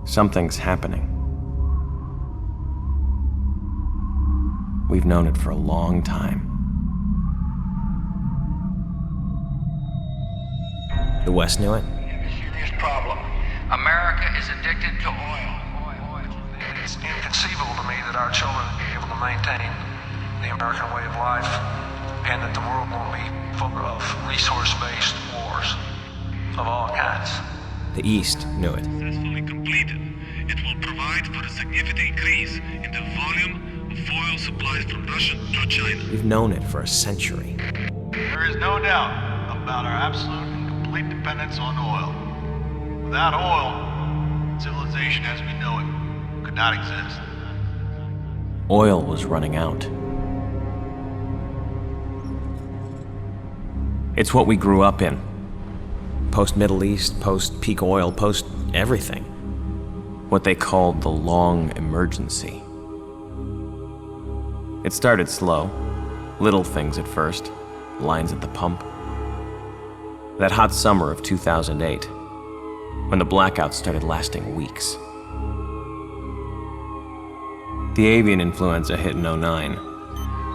Something's happening. We've known it for a long time. The West knew it. We have a serious problem. America is addicted to oil. It's inconceivable to me that our children will be able to maintain the American way of life and that the world will be full of resource-based wars of all kinds. The East knew it. Successfully completed, it will provide for a significant increase in the volume of oil supplies from Russia to China. We've known it for a century. There is no doubt about our absolute and complete dependence on oil. Without oil, civilization as we know it could not exist. Oil was running out. It's what we grew up in. Post-Middle East, post-peak oil, post-everything. What they called the long emergency. It started slow. Little things at first. Lines at the pump. That hot summer of 2008, when the blackouts started lasting weeks. The avian influenza hit in '09.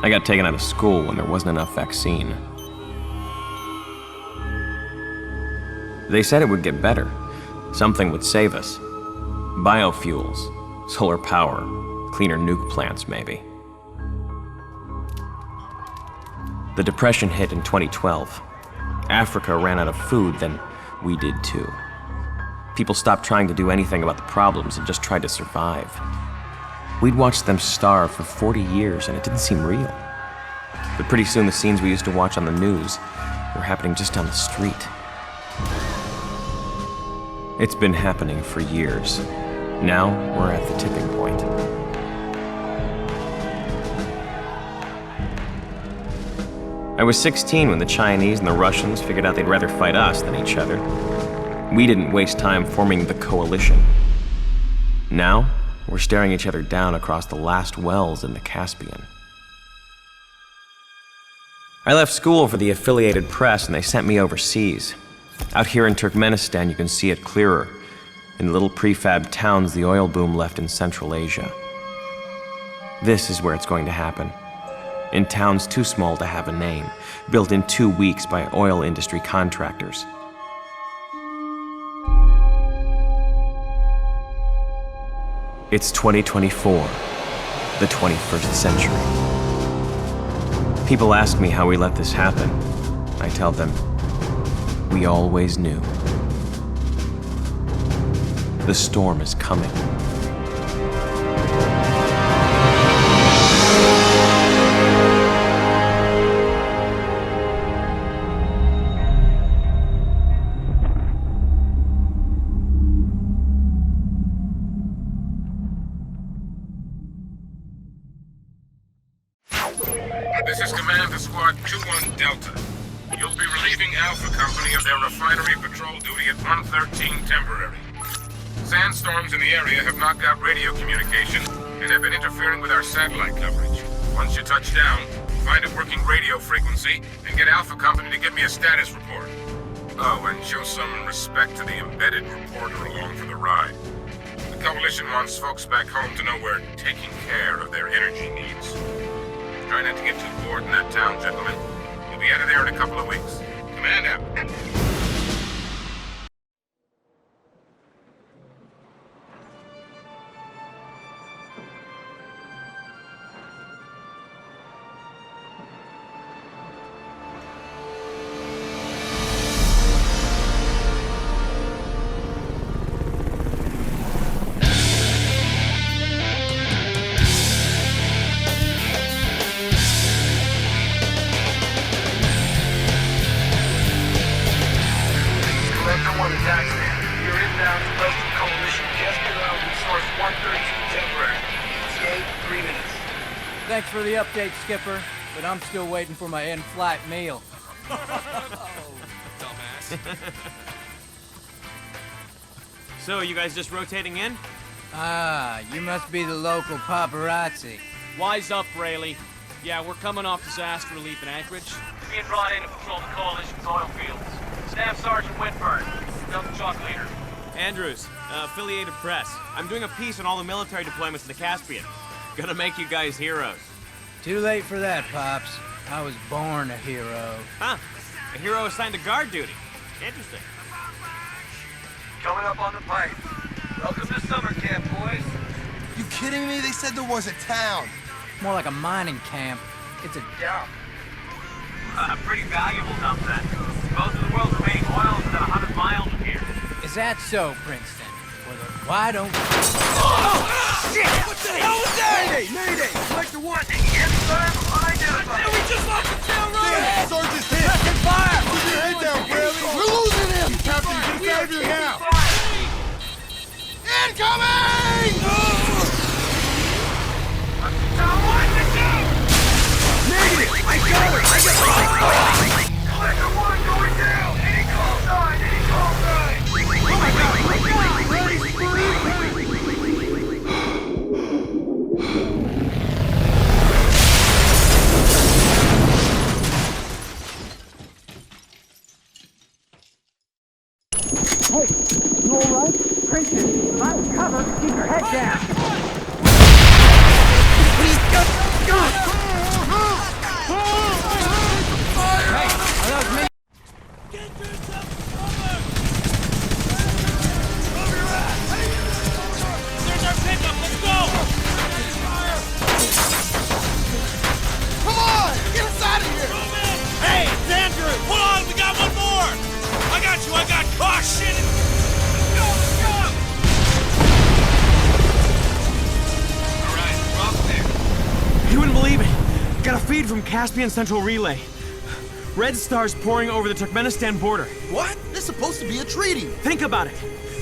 I got taken out of school when there wasn't enough vaccine. They said it would get better. Something would save us. Biofuels, solar power, cleaner nuke plants, maybe. The Depression hit in 2012. Africa ran out of food, then we did too. People stopped trying to do anything about the problems and just tried to survive. We'd watched them starve for 40 years and it didn't seem real. But pretty soon the scenes we used to watch on the news were happening just down the street. It's been happening for years. Now we're at the tipping point. I was 16 when the Chinese and the Russians figured out they'd rather fight us than each other. We didn't waste time forming the coalition. Now, we're staring each other down across the last wells in the Caspian. I left school for the Affiliated Press and they sent me overseas. Out here in Turkmenistan, you can see it clearer. In the little prefab towns the oil boom left in Central Asia. This is where it's going to happen. In towns too small to have a name, built in 2 weeks by oil industry contractors. It's 2024, the 21st century. People ask me how we let this happen. I tell them, we always knew. The storm is coming. This is Command to Squad 2-1 Delta. You'll be relieving Alpha Company of their refinery patrol duty at 113 temporary. Sandstorms in the area have knocked out radio communication and have been interfering with our satellite coverage. Once you touch down, find a working radio frequency and get Alpha Company to give me a status report. Oh, and show some respect to the embedded reporter along for the ride. The Coalition wants folks back home to know we're taking care of their energy needs. Try not to get too bored in that town, gentlemen. We'll be out of there in a couple of weeks. Command out. Thanks for the update, Skipper, but I'm still waiting for my in-flight meal. Dumbass. So, you guys just rotating in? Ah, you must be the local paparazzi. Wise up, Rayleigh. Yeah, we're coming off disaster relief in Anchorage. being brought in to patrol the Coalition's oil fields. Staff Sergeant Whitburn, Delta Chalk Leader. Andrews, affiliated press. I'm doing a piece on all the military deployments in the Caspian. Gonna make you guys heroes. Too late for that, Pops. I was born a hero. Huh? A hero assigned to guard duty. Interesting. Coming up on the pipe. Welcome to summer camp, boys. You kidding me? They said there was a town. More like a mining camp. It's a dump. A pretty valuable dump, then. Most of the world's remaining oil is about 100 miles from here. Is that so, Princeton? Well, then why don't... Oh, shit! What the hell was that? Mayday! Collector 1, confirm unidentified. We just lost the tail road! Damn, Sergeant's hit! Second fire! Keep your head down, Bradley! We're losing him! Captain, get us out of here now! Incoming! Negative! I get Collector 1 going down! Any call sign! Any call sign! Oh my god! Hey, you alright? Princeton, I'm cover. Keep your head down. Please, go! Hey, are those men? Get yourself covered! Over your ass! There's our pickup! Let's go! Come on! Get us out of here! Hey, it's Andrew! Hold on! We got one more! I got you! I got caution! Let's go! Let's go! Alright, we're up there. You wouldn't believe it. Got a feed from Caspian Central Relay. Red Star's pouring over the Turkmenistan border. What? This is supposed to be a treaty! Think about it.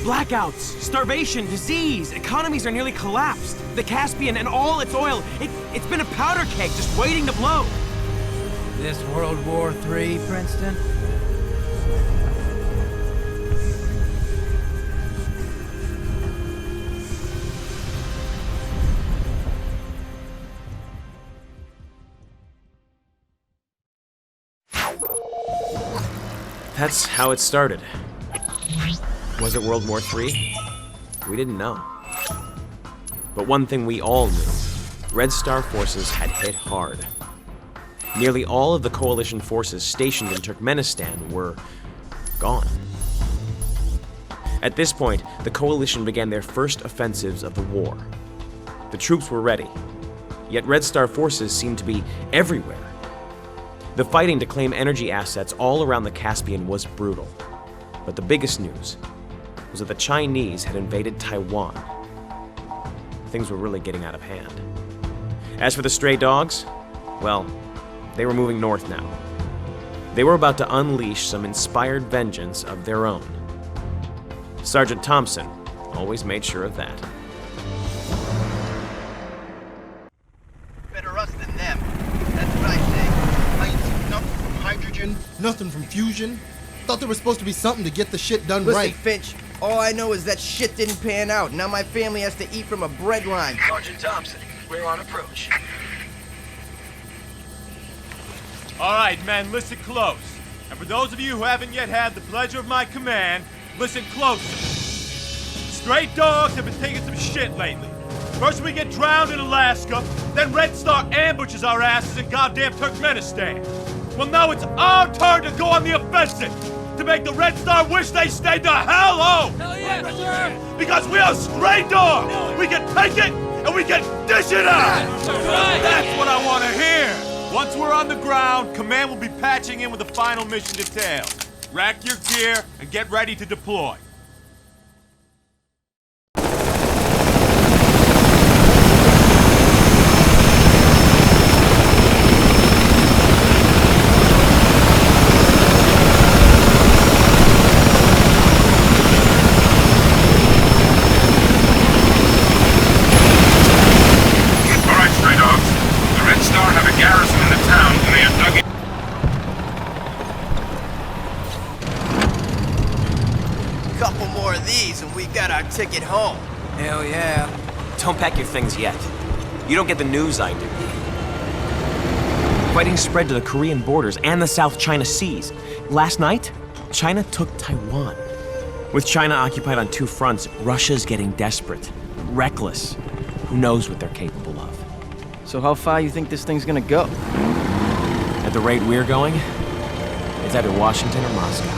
Blackouts, starvation, disease, economies are nearly collapsed. The Caspian and all its oil, it's been a powder keg just waiting to blow. This World War III, Princeton? That's how it started. Was it World War III? We didn't know. But one thing we all knew, Red Star forces had hit hard. Nearly all of the coalition forces stationed in Turkmenistan were gone. At this point, the coalition began their first offensives of the war. The troops were ready, yet Red Star forces seemed to be everywhere. The fighting to claim energy assets all around the Caspian was brutal. But the biggest news was that the Chinese had invaded Taiwan. Things were really getting out of hand. As for the stray dogs, well, they were moving north now. They were about to unleash some inspired vengeance of their own. Sergeant Thompson always made sure of that. Better us than them. That's what I say. I ain't seen nothing from hydrogen, nothing from fusion. Thought there was supposed to be something to get the shit done Listen, right. Finch, all I know is that shit didn't pan out. Now my family has to eat from a bread line. Sergeant Thompson, we're on approach. All right, men, listen close. And for those of you who haven't yet had the pleasure of my command, listen closer. Stray dogs have been taking some shit lately. First we get drowned in Alaska, then Red Star ambushes our asses in goddamn Turkmenistan. Well, now it's our turn to go on the offensive, to make the Red Star wish they stayed the hell home! Hell yes, sir! Because we are stray dogs! We can take it, and we can dish it out! That's what I want to hear! Once we're on the ground, Command will be patching in with the final mission detail. Rack your gear, and get ready to deploy. Couple more of these and we got our ticket home. Hell yeah. Don't pack your things yet. You don't get the news I do. Fighting spread to the Korean borders and the South China Seas. Last night, China took Taiwan. With China occupied on two fronts, Russia's getting desperate, reckless. Who knows what they're capable of? So how far you think this thing's gonna go? At the rate we're going, it's either Washington or Moscow.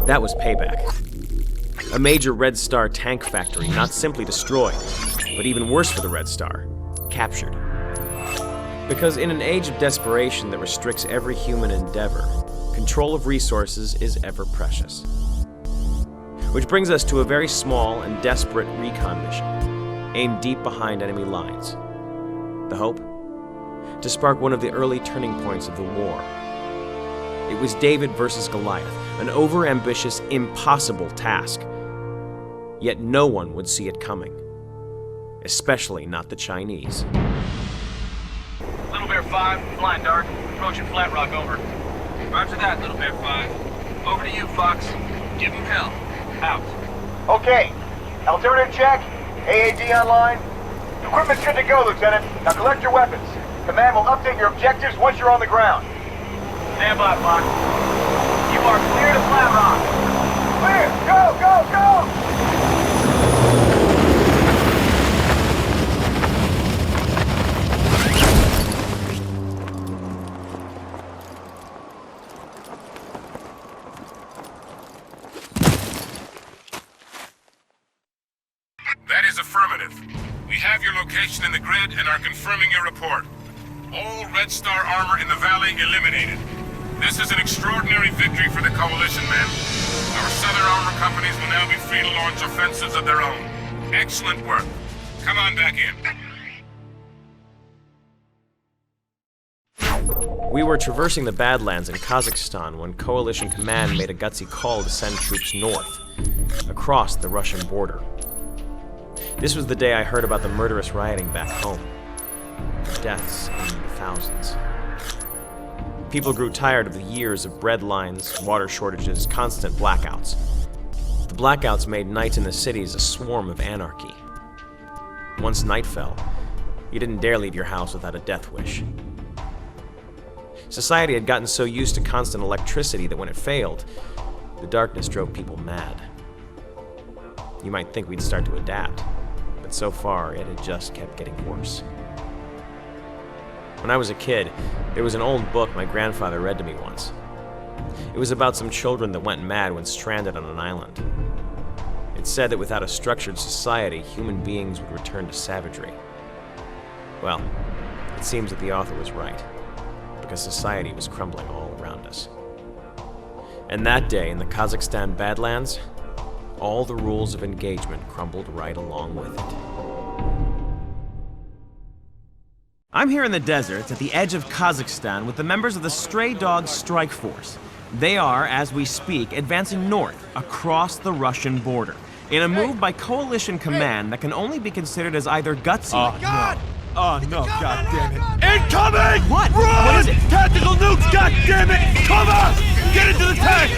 That was payback. A major Red Star tank factory not simply destroyed, but even worse for the Red Star, captured. Because in an age of desperation that restricts every human endeavor, control of resources is ever precious. Which brings us to a very small and desperate recon mission, aimed deep behind enemy lines. The hope? To spark one of the early turning points of the war. It was David versus Goliath, an overambitious, impossible task. Yet no one would see it coming. Especially not the Chinese. Little Bear 5, flying dark, approaching Flat Rock, over. Roger that, Little Bear 5. Over to you, Fox. Give him hell. Out. Okay. Alternative check. AAD online. Equipment's good to go, Lieutenant. Now collect your weapons. Command will update your objectives once you're on the ground. Stand by, Fox. You are clear to Flat Rock. Clear! Go, go, go! That is affirmative. We have your location in the grid and are confirming your report. All Red Star armor in the valley eliminated. This is an extraordinary victory for the Coalition, men. Our southern armor companies will now be free to launch offensives of their own. Excellent work. Come on back in. We were traversing the Badlands in Kazakhstan when Coalition Command made a gutsy call to send troops north, across the Russian border. This was the day I heard about the murderous rioting back home. The deaths in the thousands. People grew tired of the years of bread lines, water shortages, constant blackouts. The blackouts made night in the cities a swarm of anarchy. Once night fell, you didn't dare leave your house without a death wish. Society had gotten so used to constant electricity that when it failed, the darkness drove people mad. You might think we'd start to adapt, but so far it had just kept getting worse. When I was a kid, there was an old book my grandfather read to me once. It was about some children that went mad when stranded on an island. It said that without a structured society, human beings would return to savagery. Well, it seems that the author was right, because society was crumbling all around us. And that day in the Kazakhstan Badlands, all the rules of engagement crumbled right along with it. I'm here in the desert at the edge of Kazakhstan with the members of the Stray Dog Strike Force. They are, as we speak, advancing north across the Russian border in a move by Coalition Command that can only be considered as either gutsy. Oh, God! Oh, no, God damn it. Incoming! What? Run! What is it? Tactical nukes, God damn it! Cover! Get into the tank!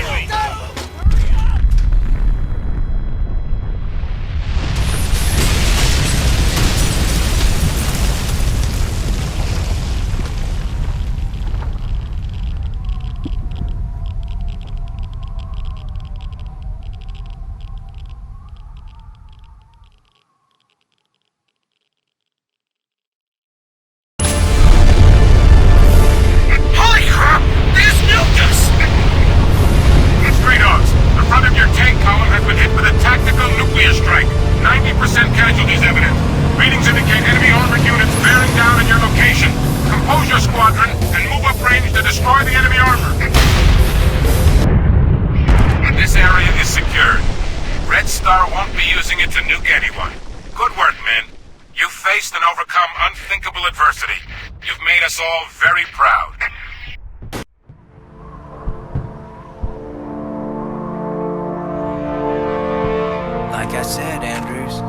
Like I said, Andrews,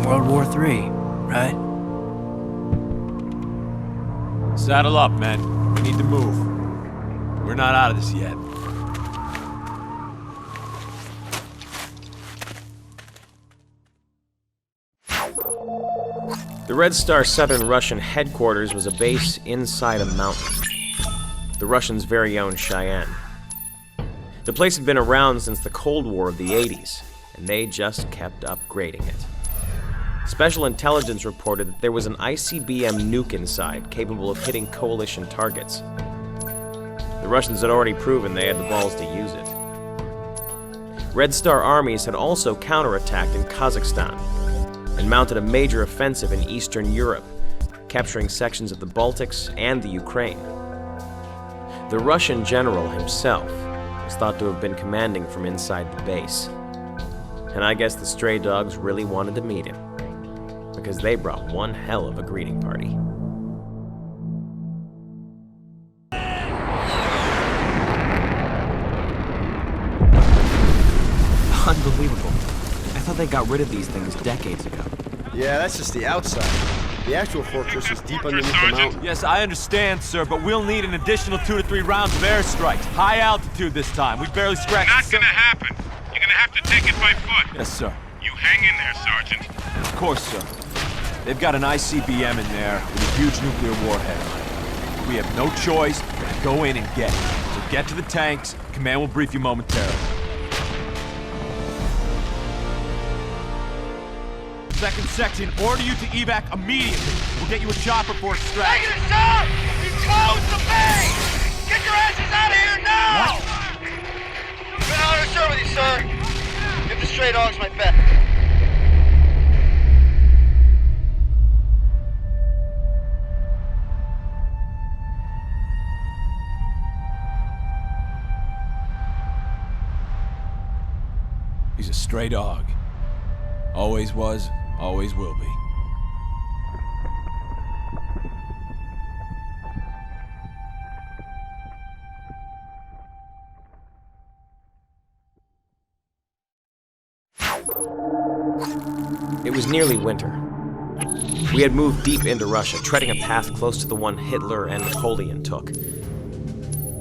World War III, right? Saddle up, men. We need to move. We're not out of this yet. The Red Star Southern Russian headquarters was a base inside a mountain. The Russians' very own Cheyenne. The place had been around since the Cold War of the 80s, and they just kept upgrading it. Special intelligence reported that there was an ICBM nuke inside, capable of hitting coalition targets. The Russians had already proven they had the balls to use it. Red Star armies had also counterattacked in Kazakhstan and mounted a major offensive in Eastern Europe, capturing sections of the Baltics and the Ukraine. The Russian general himself was thought to have been commanding from inside the base. And I guess the stray dogs really wanted to meet him, because they brought one hell of a greeting party. Unbelievable. I thought they got rid of these things decades ago. Yeah, that's just the outside. The actual fortress is deep underneath the mountain. Yes, I understand, sir, but we'll need an additional 2 to 3 rounds of airstrikes. High altitude this time. We barely scratched Not gonna happen. You're gonna have to take it by foot. Yes, sir. You hang in there, Sergeant. Of course, sir. They've got an ICBM in there with a huge nuclear warhead. We have no choice but to go in and get it. So get to the tanks. Command will brief you momentarily. Second section, order you to evac immediately. We'll get you a chopper for extraction. Take it shot! You closed the base! Get your asses out of here now! What? Been honored to serve with you, sir. Give the stray dogs my bet. He's a stray dog. Always was, always will be. It was nearly winter. We had moved deep into Russia, treading a path close to the one Hitler and Napoleon took.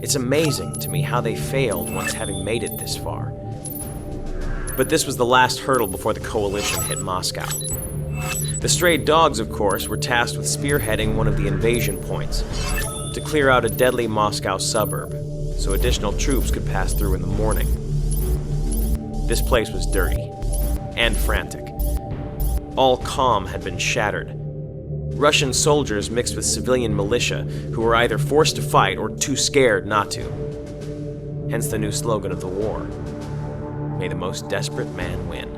It's amazing to me how they failed once having made it this far. But this was the last hurdle before the coalition hit Moscow. The stray dogs, of course, were tasked with spearheading one of the invasion points to clear out a deadly Moscow suburb so additional troops could pass through in the morning. This place was dirty and frantic. All calm had been shattered. Russian soldiers mixed with civilian militia who were either forced to fight or too scared not to. Hence the new slogan of the war: may the most desperate man win.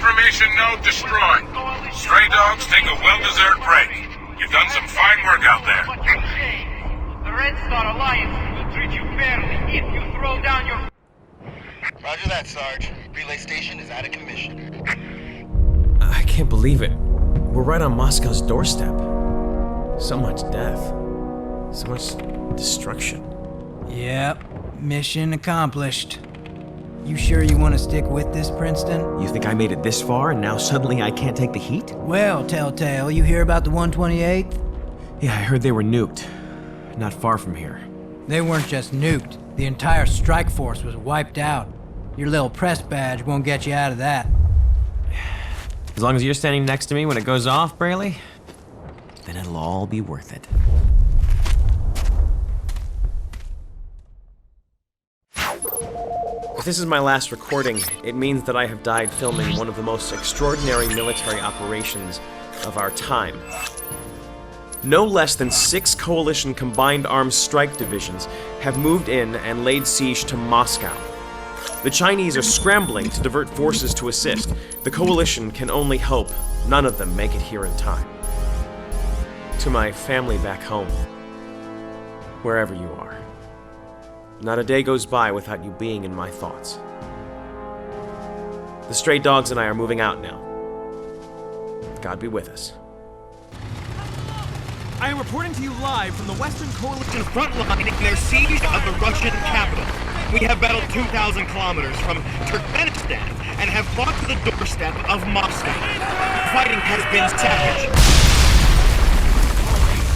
Information node destroyed. Stray dogs take a well-deserved break. You've done some fine work out there. The Red Star Alliance will treat you fairly if you throw down your... Roger that, Sarge. Relay station is out of commission. I can't believe it. We're right on Moscow's doorstep. So much death. So much destruction. Yep, mission accomplished. You sure you want to stick with this, Princeton? You think I made it this far and now suddenly I can't take the heat? Well, Telltale, you hear about the 128th? Yeah, I heard they were nuked. Not far from here. They weren't just nuked. The entire strike force was wiped out. Your little press badge won't get you out of that. As long as you're standing next to me when it goes off, Braley, then it'll all be worth it. If this is my last recording, it means that I have died filming one of the most extraordinary military operations of our time. No less than 6 coalition combined arms strike divisions have moved in and laid siege to Moscow. The Chinese are scrambling to divert forces to assist. The coalition can only hope none of them make it here in time. To my family back home, wherever you are, not a day goes by without you being in my thoughts. The stray dogs and I are moving out now. God be with us. I am reporting to you live from the Western Coalition front line in their siege of the Russian capital. We have battled 2,000 kilometers from Turkmenistan and have fought to the doorstep of Moscow. Fighting has been savage.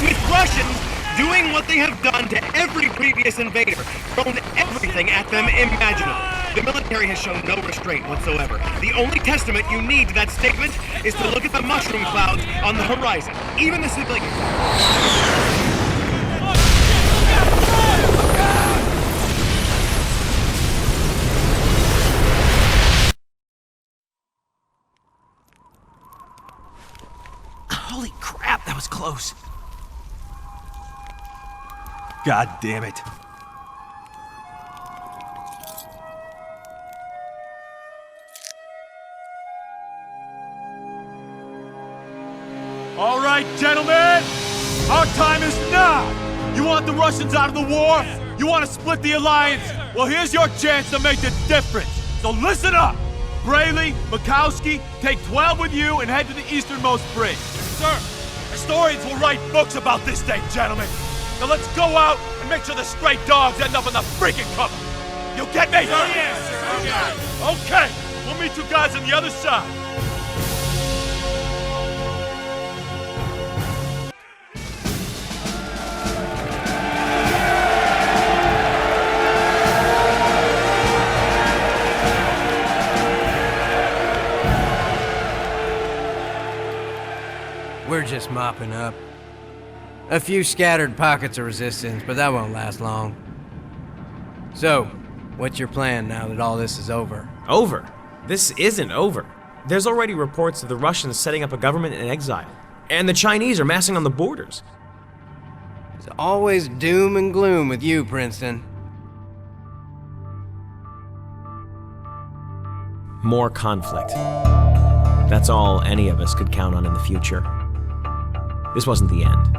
With Russians doing what they have done to every previous invader, thrown everything at them imaginable. The military has shown no restraint whatsoever. The only testament you need to that statement is to look at the mushroom clouds on the horizon. Even the civilians. Holy crap, that was close. God damn it. All right, gentlemen, our time is now. You want the Russians out of the war? You want to split the alliance? Well, here's your chance to make the difference. So listen up. Braley, Mikowski, take 12 with you and head to the easternmost bridge. Sir, historians will write books about this day, gentlemen. Now let's go out and make sure the stray dogs end up in the freaking cover. You get me? Yes, sir. Okay, we'll meet you guys on the other side. We're just mopping up. A few scattered pockets of resistance, but that won't last long. So, what's your plan now that all this is over? Over? This isn't over. There's already reports of the Russians setting up a government in exile, and the Chinese are massing on the borders. There's always doom and gloom with you, Princeton. More conflict. That's all any of us could count on in the future. This wasn't the end.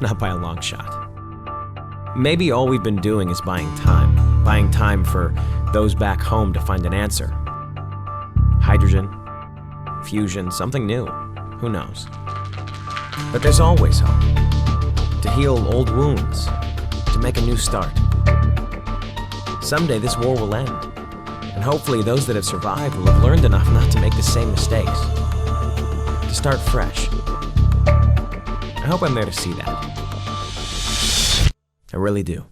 Not by a long shot. Maybe all we've been doing is buying time. Buying time for those back home to find an answer. Hydrogen, fusion, something new. Who knows? But there's always hope. To heal old wounds. To make a new start. Someday this war will end. And hopefully those that have survived will have learned enough not to make the same mistakes. To start fresh. I hope I'm there to see that. I really do.